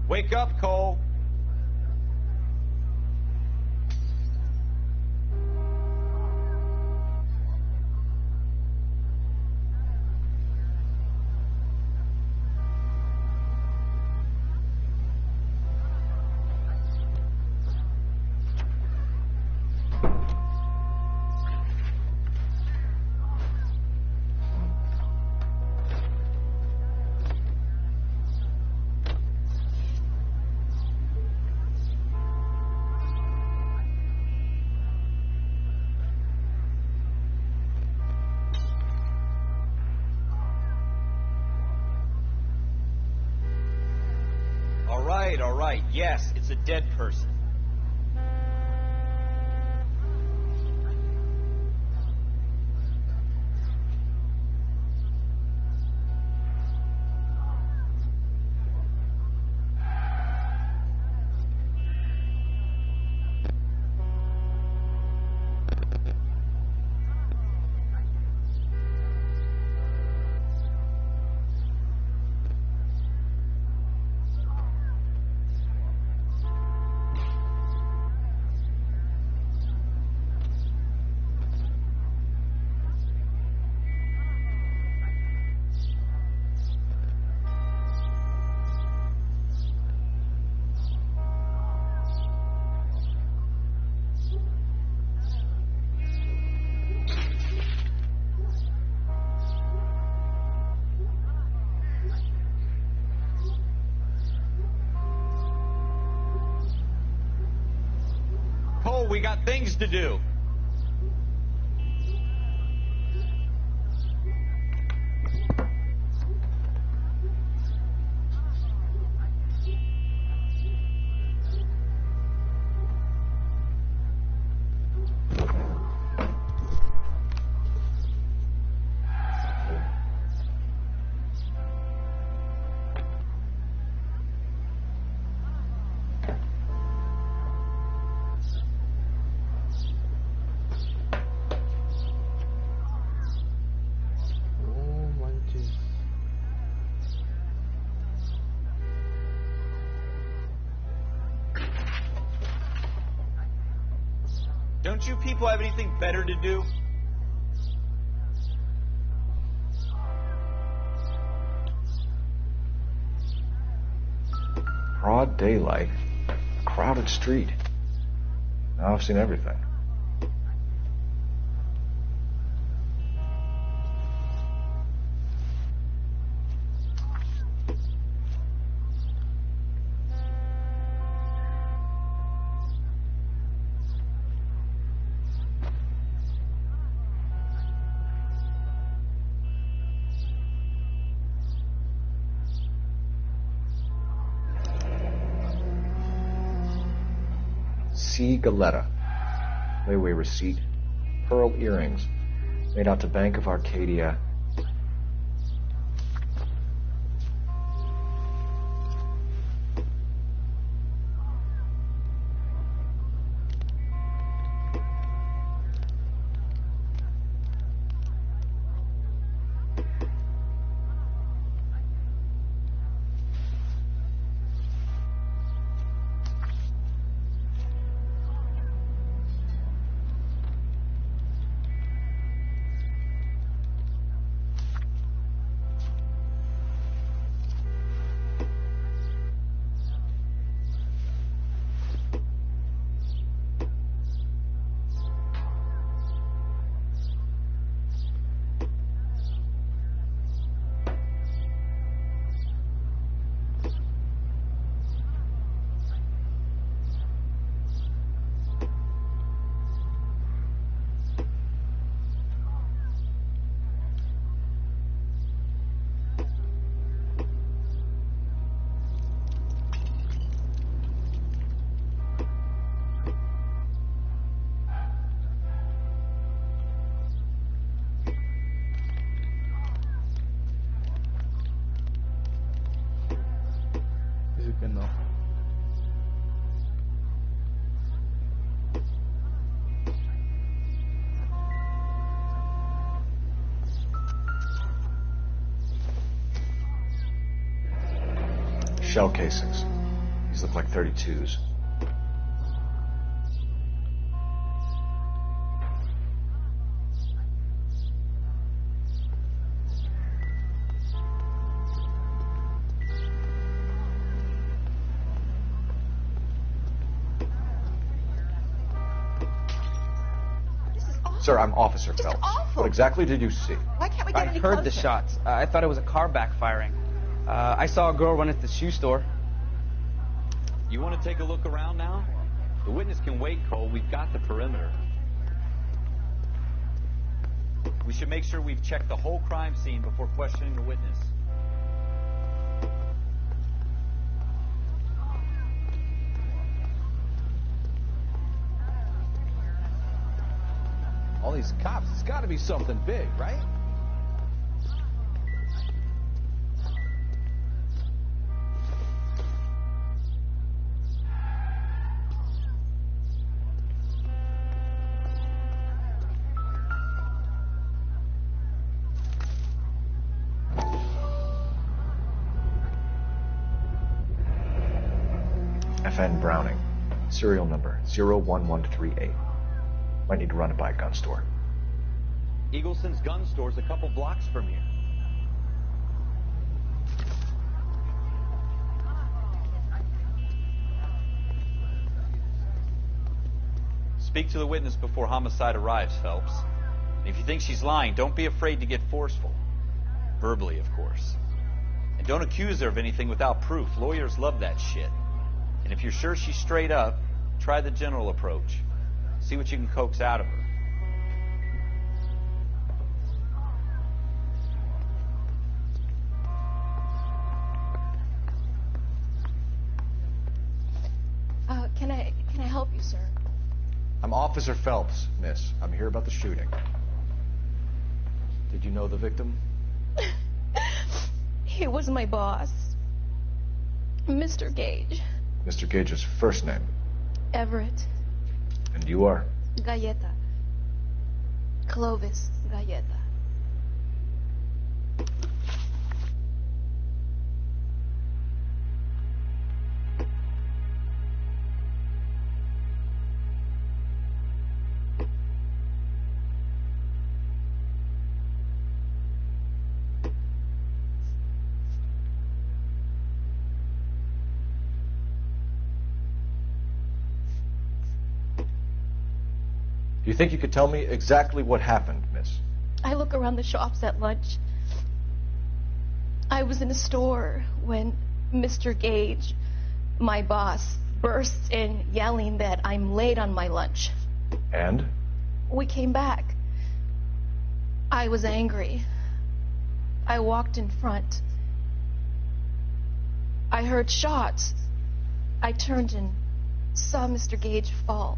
Wake up, Cole. All right. Yes, it's a dead person. We got things to do. Don't you people have anything better to do? Broad daylight, crowded street. Now I've seen everything. C. Galetta. Layaway receipt. Pearl earrings. Made out to Bank of Arcadia. Genau. Shell casings. These look like 32s. Sir, I'm Officer Just Phelps. awful. What exactly did you see? Why can't we get I any heard the closer? shots. I thought it was a car backfiring. I saw a girl run at the shoe store. You want to take a look around now? The witness can wait, Cole. We've got the perimeter. We should make sure we've checked the whole crime scene before questioning the witness. All these cops, it's got to be something big, right? FN Browning. Serial number 01138. Might need to run it by a gun store. Eagleson's gun store's a couple blocks from here. Speak to the witness before homicide arrives, Phelps. And if you think she's lying, don't be afraid to get forceful. Verbally, of course. And don't accuse her of anything without proof. Lawyers love that shit. And if you're sure she's straight up, try the general approach. See what you can coax out of her. Can I help you, sir? I'm Officer Phelps, miss. I'm here about the shooting. Did you know the victim? He was my boss, Mr. Gage. Mr. Gage's first name. Everett. And you are? Galleta. Clovis Galleta. Do you think you could tell me exactly what happened, miss? I look around the shops at lunch. I was in a store when Mr. Gage, my boss, bursts in yelling that I'm late on my lunch. And? We came back. I was angry. I walked in front. I heard shots. I turned and saw Mr. Gage fall.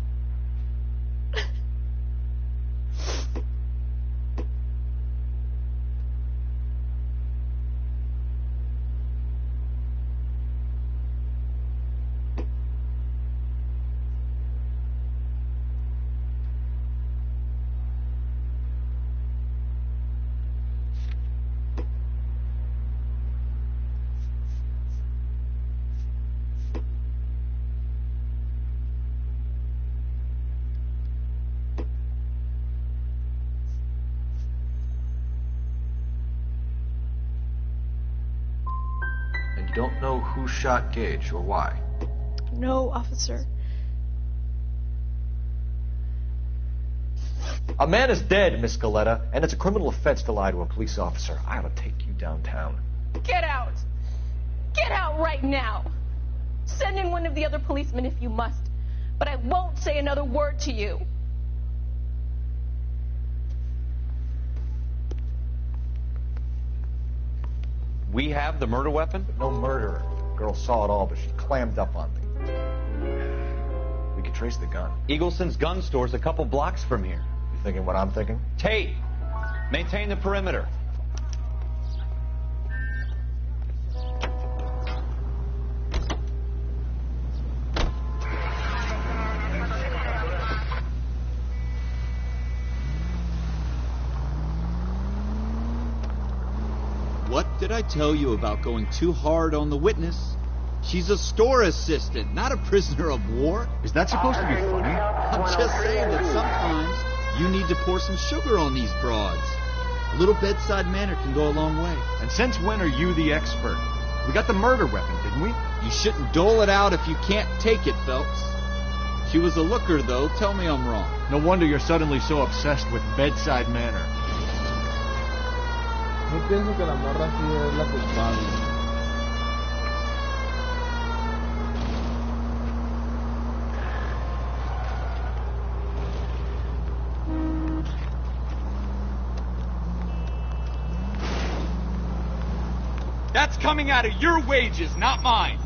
And you don't know who shot Gage or why? No, officer. A man is dead, Miss Galleta, and it's a criminal offense to lie to a police officer. I ought to take you downtown. Get out! Get out right now! Send in one of the other policemen if you must, but I won't say another word to you. We have the murder weapon? No murderer. Girl saw it all, but she clammed up on me. We could trace the gun. Eagleson's gun store's a couple blocks from here. You thinking what I'm thinking? Tate, maintain the perimeter. What did I tell you about going too hard on the witness? She's a store assistant, not a prisoner of war. Is that supposed to be funny? I'm just saying that sometimes you need to pour some sugar on these broads. A little bedside manner can go a long way. And since when are you the expert? We got the murder weapon, didn't we? You shouldn't dole it out if you can't take it, Phelps. She was a looker, though. Tell me I'm wrong. No wonder you're suddenly so obsessed with bedside manner. No pienso que la morra sí es la culpable. That's coming out of your wages, not mine.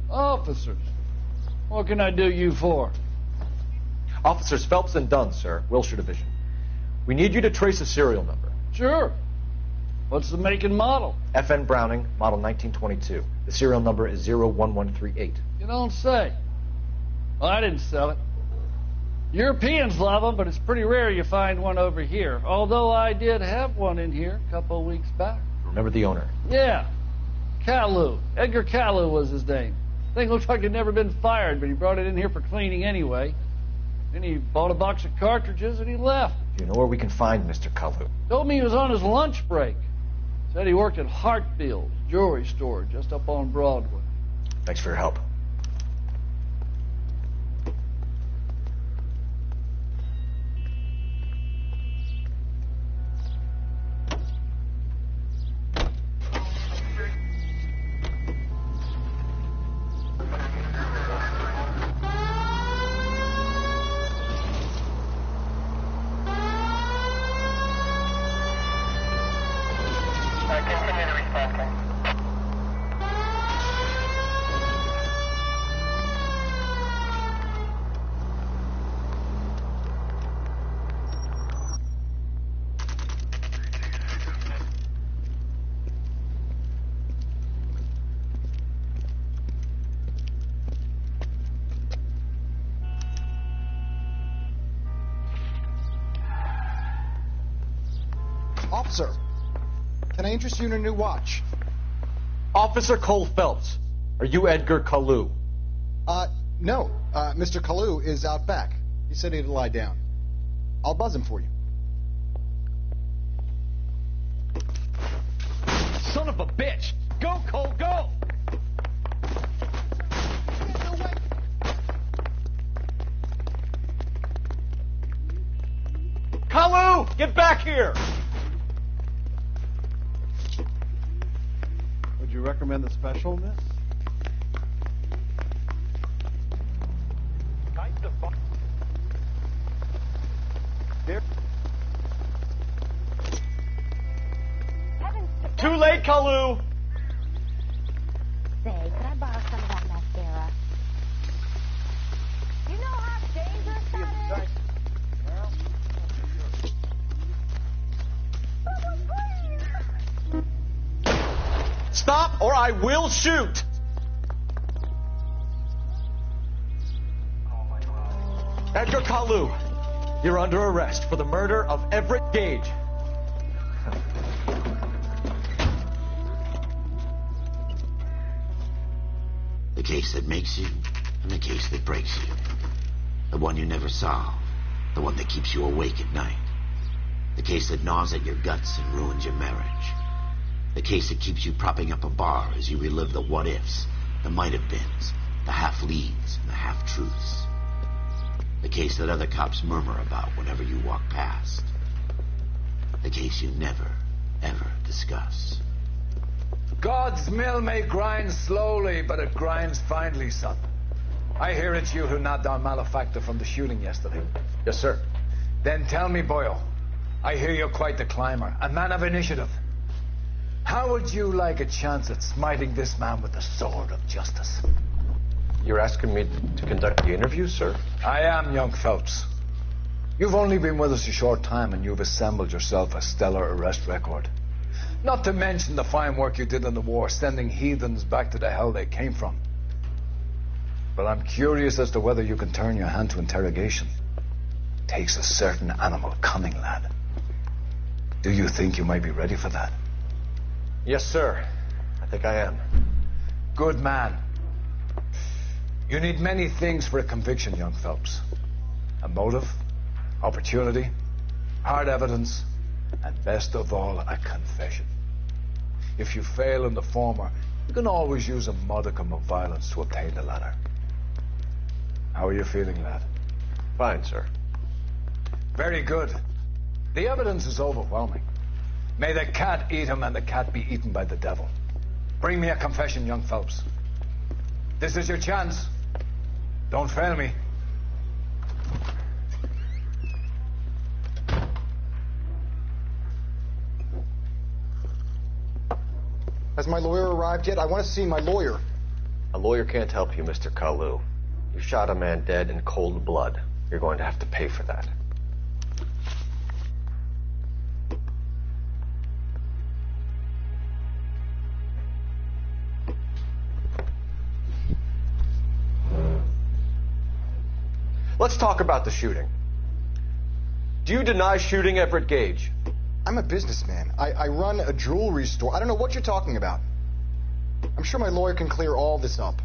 Officers, what can I do you for? Officers Phelps and Dunn, sir, Wilshire Division. We need you to trace a serial number. Sure. What's the make and model? FN Browning, model 1922. The serial number is 01138. You don't say. Well, I didn't sell it. Europeans love them, but it's pretty rare you find one over here. Although I did have one in here a couple of weeks back. Remember the owner? Yeah. Caillou. Edgar Caillou was his name. Thing looked like he'd never been fired, but he brought it in here for cleaning anyway. Then he bought a box of cartridges and he left. Do you know where we can find Mr. Caillou? Told me he was on his lunch break. Said he worked at Hartfield's jewelry store just up on Broadway. Thanks for your help. Officer, can I interest you in a new watch? Officer Cole Phelps, are you Edgar Caillou? No. Mr. Caillou is out back. He said he'd lie down. I'll buzz him for you. Son of a bitch! Go, Cole, go! Caillou, get back here! Would you recommend the special, miss? Too late, Caillou! Say, could I borrow some of that mascara? You know how dangerous that is? Stop or I will shoot! Edgar Caillou, you're under arrest for the murder of Everett Gage. The case that makes you and the case that breaks you. The one you never solve. The one that keeps you awake at night. The case that gnaws at your guts and ruins your marriage. The case that keeps you propping up a bar as you relive the what-ifs, the might-have-beens, the half-leads, and the half-truths. The case that other cops murmur about whenever you walk past. The case you never, ever discuss. God's mill may grind slowly, but it grinds finely, son. I hear it's you who knocked down Malefactor from the shooting yesterday. Yes, sir. Then tell me, boyo, I hear you're quite the climber, a man of initiative. How would you like a chance at smiting this man with the sword of justice? You're asking me to conduct the interview, sir? I am, young Phelps. You've only been with us a short time, and you've assembled yourself a stellar arrest record. Not to mention the fine work you did in the war, sending heathens back to the hell they came from. But I'm curious as to whether you can turn your hand to interrogation. Takes a certain animal cunning, lad. Do you think you might be ready for that? Yes, sir. I think I am. Good man. You need many things for a conviction, young Phelps. A motive, opportunity, hard evidence, and best of all, a confession. If you fail in the former, you can always use a modicum of violence to obtain the latter. How are you feeling, lad? Fine, sir. Very good. The evidence is overwhelming. May the cat eat him and the cat be eaten by the devil. Bring me a confession, young Phelps. This is your chance. Don't fail me. Has my lawyer arrived yet? I want to see my lawyer. A lawyer can't help you, Mr. Kalu. You shot a man dead in cold blood. You're going to have to pay for that. Let's talk about the shooting. Do you deny shooting Everett Gage? I'm a businessman. I run a jewelry store. I don't know what you're talking about. I'm sure my lawyer can clear all this up.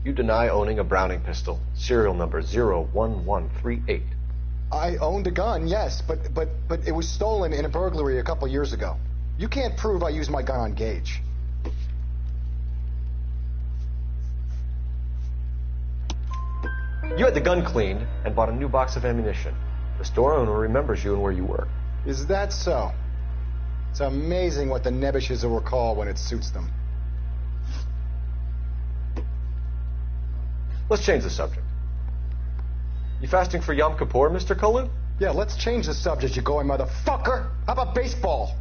You deny owning a Browning pistol, serial number 01138. I owned a gun, yes, but it was stolen in a burglary a couple years ago. You can't prove I used my gun on Gage. You had the gun cleaned and bought a new box of ammunition. The store owner remembers you and where you were. Is that so? It's amazing what the Nebishes will recall when it suits them. Let's change the subject. You fasting for Yom Kippur, Mr. Kalu? Yeah, let's change the subject, you going motherfucker. How about baseball?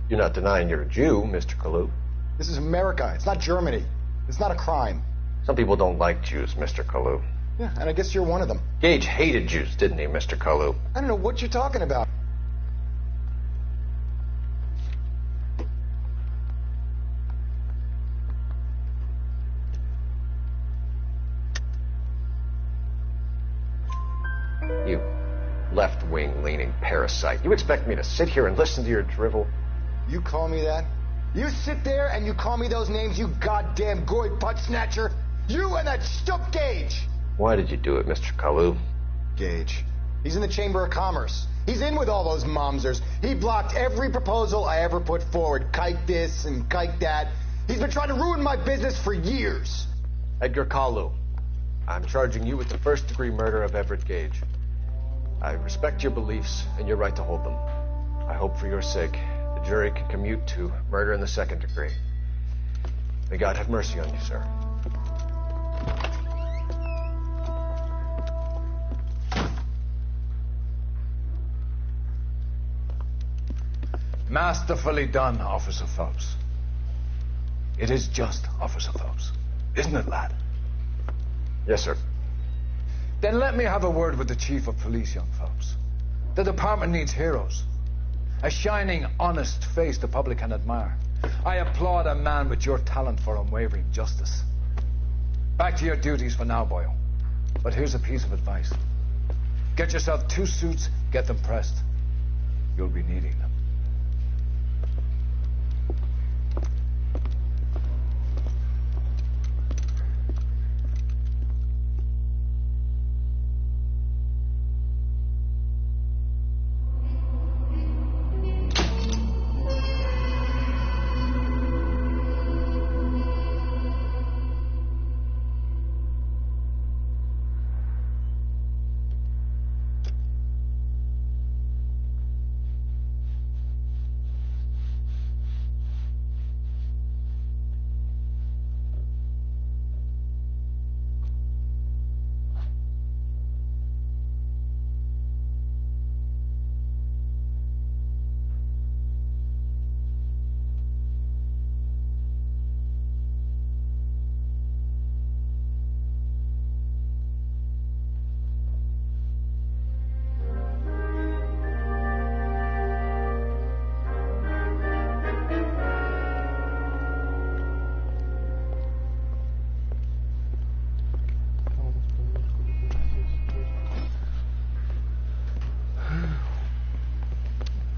You're not denying you're a Jew, Mr. Kalu. This is America. It's not Germany. It's not a crime. Some people don't like Jews, Mr. Kalu. Yeah, and I guess you're one of them. Gage hated Jews, didn't he, Mr. Kalu? I don't know what you're talking about. You left-wing leaning parasite. You expect me to sit here and listen to your drivel? You call me that? You sit there and you call me those names, you goddamn goy butt snatcher? You and that stup Gage! Why did you do it, Mr. Kalu? Gage. He's in the Chamber of Commerce. He's in with all those momsers. He blocked every proposal I ever put forward. Kike this and kike that. He's been trying to ruin my business for years. Edgar Kalu, I'm charging you with the first-degree murder of Everett Gage. I respect your beliefs and your right to hold them. I hope for your sake the jury can commute to murder in the second degree. May God have mercy on you, sir. Masterfully done, Officer Phelps. It is just, Officer Phelps. Isn't it, lad? Yes, sir. Then let me have a word with the Chief of Police, young Phelps. The department needs heroes. A shining, honest face the public can admire. I applaud a man with your talent for unwavering justice. Back to your duties for now, Boyle. But here's a piece of advice. Get yourself 2 suits, get them pressed. You'll be needing them.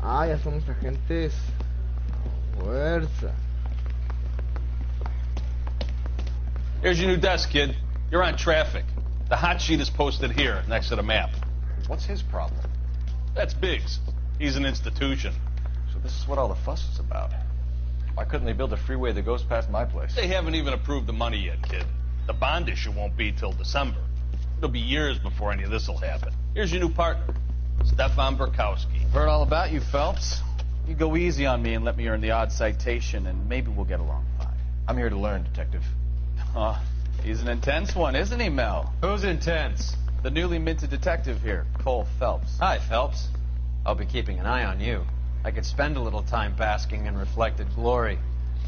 Ah, ya somos agentes. Fuerza. Here's your new desk, kid. You're on traffic. The hot sheet is posted here, next to the map. What's his problem? That's Biggs. He's an institution. So this is what all the fuss is about. Why couldn't they build a freeway that goes past my place? They haven't even approved the money yet, kid. The bond issue won't be till December. It'll be years before any of this will happen. Here's your new partner, Stefan Burkowski. Heard all about you, Phelps. You go easy on me and let me earn the odd citation, and maybe we'll get along fine. I'm here to learn, Detective. Oh, he's an intense one, isn't he, Mel? Who's intense? The newly minted detective here, Cole Phelps. Hi, Phelps. I'll be keeping an eye on you. I could spend a little time basking in reflected glory.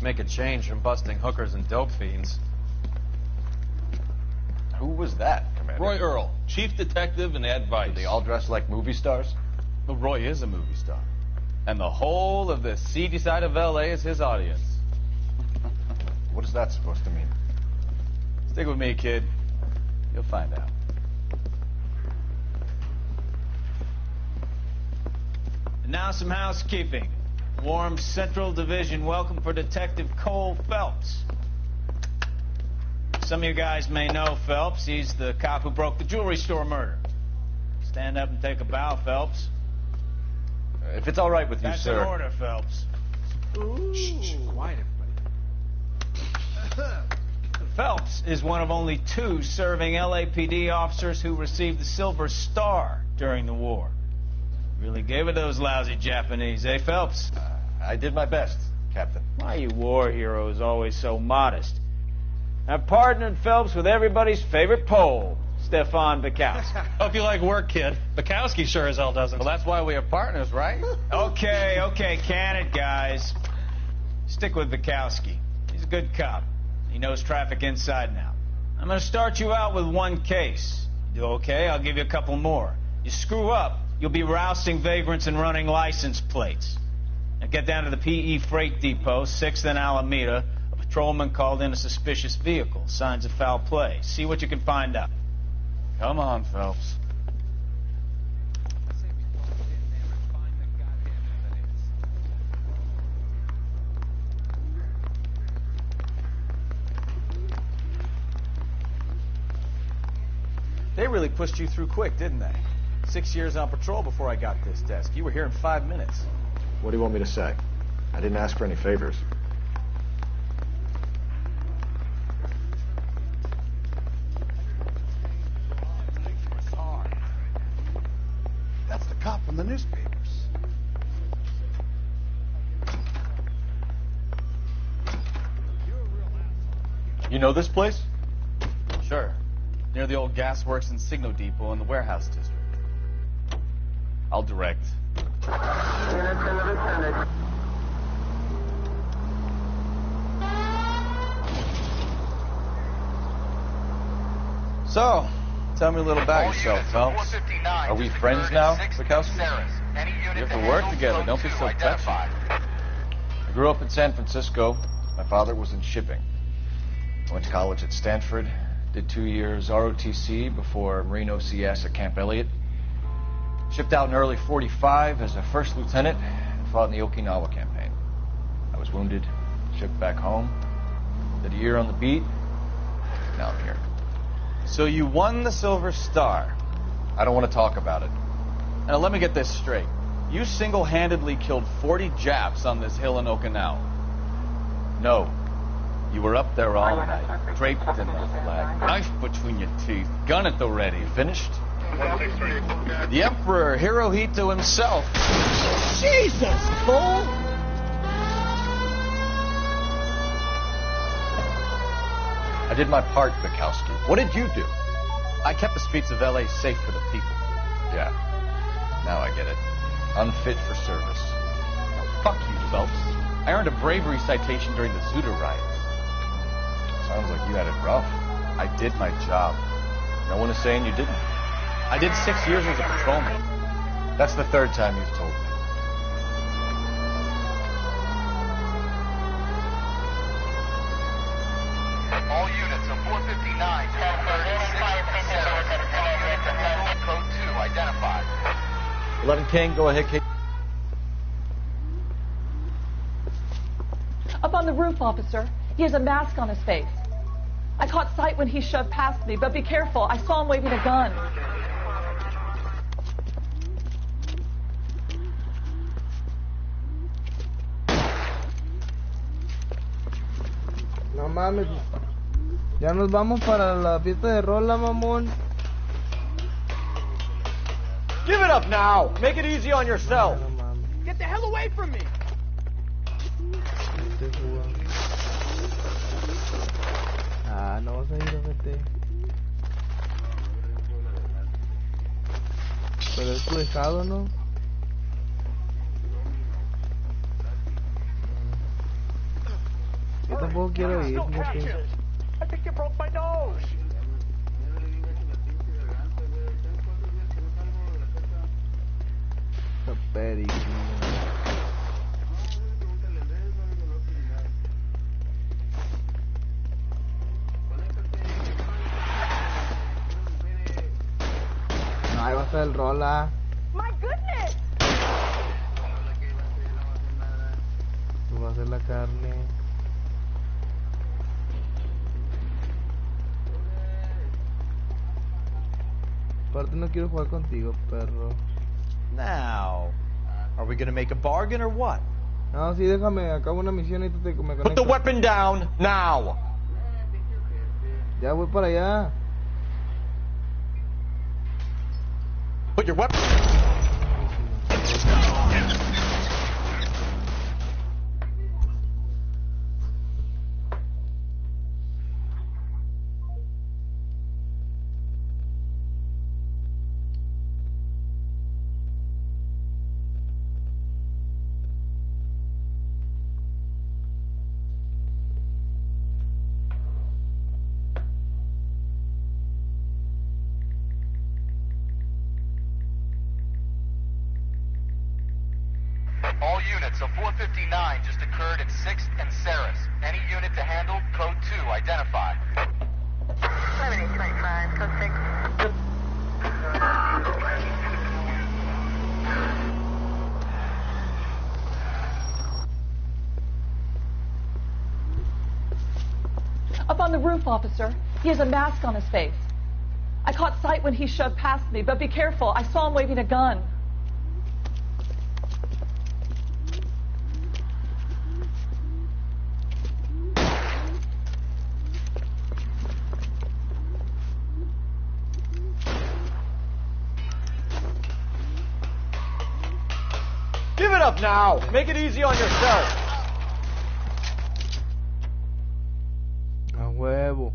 Make a change from busting hookers and dope fiends. Who was that, Commander? Roy Earl, chief detective and advice. They all dress like movie stars? Well, Roy is a movie star. And the whole of the seedy side of L.A. is his audience. What is that supposed to mean? Stick with me, kid. You'll find out. And now some housekeeping. Warm Central Division welcome for Detective Cole Phelps. Some of you guys may know Phelps. He's the cop who broke the jewelry store murder. Stand up and take a bow, Phelps. If it's all right with you, That's sir. That's an order, Phelps. Shh, quiet, everybody. Phelps is one of only 2 serving LAPD officers who received the Silver Star during the war. Really gave it those lousy Japanese, eh, Phelps? I did my best, Captain. Why are you war heroes always so modest? I've partnered Phelps with everybody's favorite Pole, Stefan Bukowski. Hope you like work, kid. Bukowski sure as hell doesn't. Well, that's why we have partners, right? Okay, can it, guys? Stick with Bukowski. He's a good cop. He knows traffic inside and out. I'm going to start you out with 1 case. You do okay, I'll give you a couple more. You screw up, you'll be rousting vagrants and running license plates. Now get down to the PE Freight Depot, 6th and Alameda. A patrolman called in a suspicious vehicle. Signs of foul play. See what you can find out. Come on, Phelps. They really pushed you through quick, didn't they? 6 years on patrol before I got this desk. You were here in 5 minutes. What do you want me to say? I didn't ask for any favors. That's the cop from the newspapers. You know this place? Sure. Near the old gasworks and Signal Depot in the warehouse district. I'll direct. So, tell me a little about yourself, Phelps. Are we friends now, Bukowski? We have to work together. Don't be so touchy. I grew up in San Francisco. My father was in shipping. I went to college at Stanford. Did 2 years ROTC before Marine OCS at Camp Elliott. Shipped out in early 45 as a first lieutenant and fought in the Okinawa campaign. I was wounded, shipped back home, did a year on the beat. Now I'm here. So you won the Silver Star. I don't want to talk about it. Now let me get this straight. You single-handedly killed 40 Japs on this hill in Okinawa. No. You were up there all night, draped in the flag, knife between your teeth, gun at the ready. Finished? The Emperor Hirohito himself. Jesus, Cole! I did my part, Bukowski. What did you do? I kept the streets of L.A. safe for the people. Yeah. Now I get it. Unfit for service. Fuck you, Phelps. I earned a bravery citation during the Zuda riots. Sounds like you had it rough. I did my job. No one is saying you didn't. I did 6 years as a patrolman. That's the 3rd time you've told me. All units of 459, code 2 identified. 11 King, go ahead, Kate. the roof, officer. He has a mask on his face. I caught sight when he shoved past me, but be careful. I saw him waving a gun. No mames. Ya nos vamos para la fiesta de rola, mamón. Give it up now. Make it easy on yourself. Get the hell away from me! Ah, no vas a ir, ojete. Pero es tu dejado, ¿no? Yo tampoco quiero ir, fíjate. I think you broke my nose. No, ahí va a estar el rola. My goodness! Va a ser la carne. Aparte no quiero jugar contigo, perro. Now, are we gonna make a bargain or what? No, sí, déjame, acabo una misión y tú te me Put conectas. the weapon down now. Ya voy para allá. Put your weapon. All units, a 459 just occurred at 6th and Saris. Any unit to handle, code 2, identify. 7825, code 6. Up on the roof, officer. He has a mask on his face. I caught sight when he shoved past me, but be careful. I saw him waving a gun. Give it up now. Make it easy on yourself. A huevo.